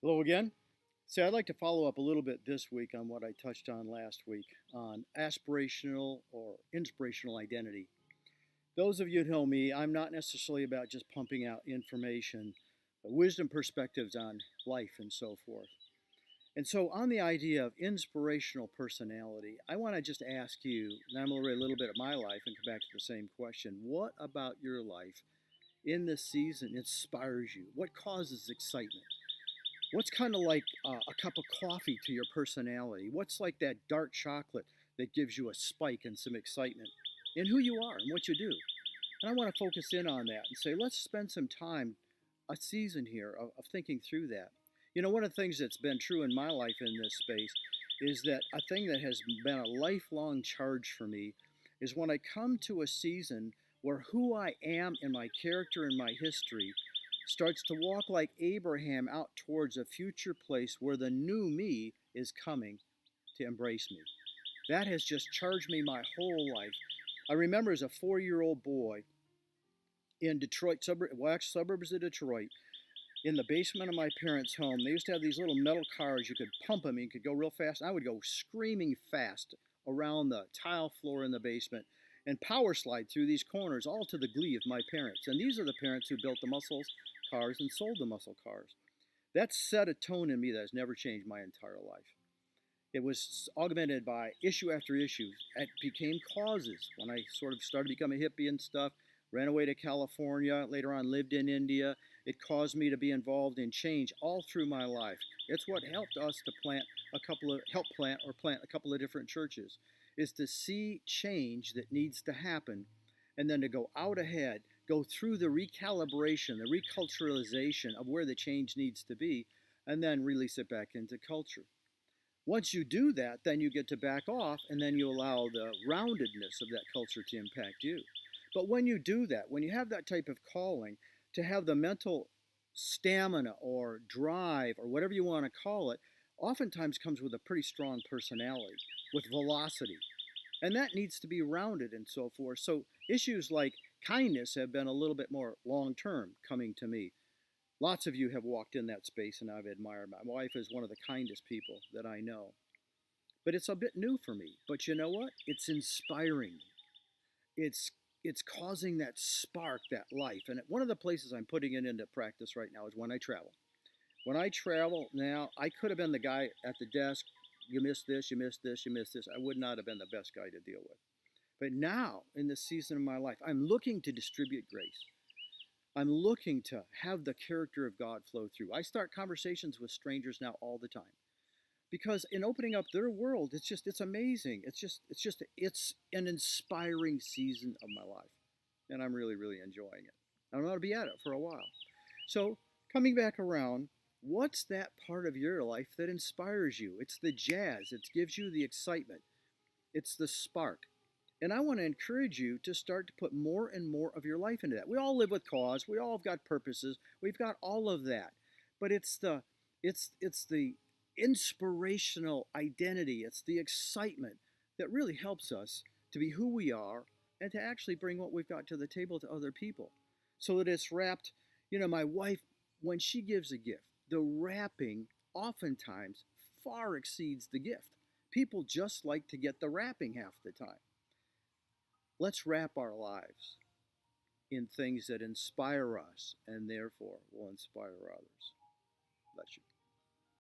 Hello again. See, I'd like to follow up a little bit this week on what I touched on last week on aspirational or inspirational identity. Those of you who know me, I'm not necessarily about just pumping out information, but wisdom perspectives on life and so forth. And so, on the idea of inspirational personality, I want to just ask you, and I'm going to read a little bit of my life and come back to the same question. What about your life in this season inspires you? What causes excitement? What's kind of like a cup of coffee to your personality? What's like that dark chocolate that gives you a spike and some excitement in who you are and what you do? And I want to focus in on that and say, let's spend some time, a season here of thinking through that. You know, one of the things that's been true in my life in this space is that a thing that has been a lifelong charge for me is when I come to a season where who I am in my character and my history starts to walk like Abraham out towards a future place where the new me is coming to embrace me. That has just charged me my whole life. I remember as a 4-year-old boy in Detroit, suburbs of Detroit, in the basement of my parents' home, they used to have these little metal cars. You could pump them, and you could go real fast. I would go screaming fast around the tile floor in the basement and power slide through these corners, all to the glee of my parents. And these are the parents who built the muscle cars and sold the muscle cars. That set a tone in me that has never changed my entire life. It was augmented by issue after issue. It became causes when I sort of started to become a hippie and stuff. Ran away to California, later on lived in India. It caused me to be involved in change all through my life. It's what helped us to plant a couple of different churches, is to see change that needs to happen and then to go out ahead, go through the recalibration, the reculturalization of where the change needs to be, and then release it back into culture. Once you do that, then you get to back off and then you allow the roundedness of that culture to impact you. But when you do that, when you have that type of calling, to have the mental stamina or drive or whatever you want to call it, oftentimes comes with a pretty strong personality, with velocity. And that needs to be rounded and so forth. So issues like kindness have been a little bit more long term coming to me. Lots of you have walked in that space and I've admired. My wife is one of the kindest people that I know. But it's a bit new for me. But you know what? It's inspiring me. It's causing that spark, that life. And one of the places I'm putting it into practice right now is when I travel. When I travel now, I could have been the guy at the desk. You missed this, you missed this, you missed this. I would not have been the best guy to deal with. But now, in this season of my life, I'm looking to distribute grace. I'm looking to have the character of God flow through. I start conversations with strangers now all the time because in opening up their world, it's amazing. It's an inspiring season of my life, and I'm really really enjoying it. I'm going to be at it for a while. So coming back around, what's that part of your life that inspires you? It's the jazz. It gives you the excitement. It's the spark. And I want to encourage you to start to put more and more of your life into that. We all live with cause. We all have got purposes. We've got all of that. But it's the inspirational identity. It's the excitement that really helps us to be who we are and to actually bring what we've got to the table to other people. So that it's wrapped, my wife, when she gives a gift, the wrapping oftentimes far exceeds the gift. People just like to get the wrapping half the time. Let's wrap our lives in things that inspire us and therefore will inspire others. Bless you.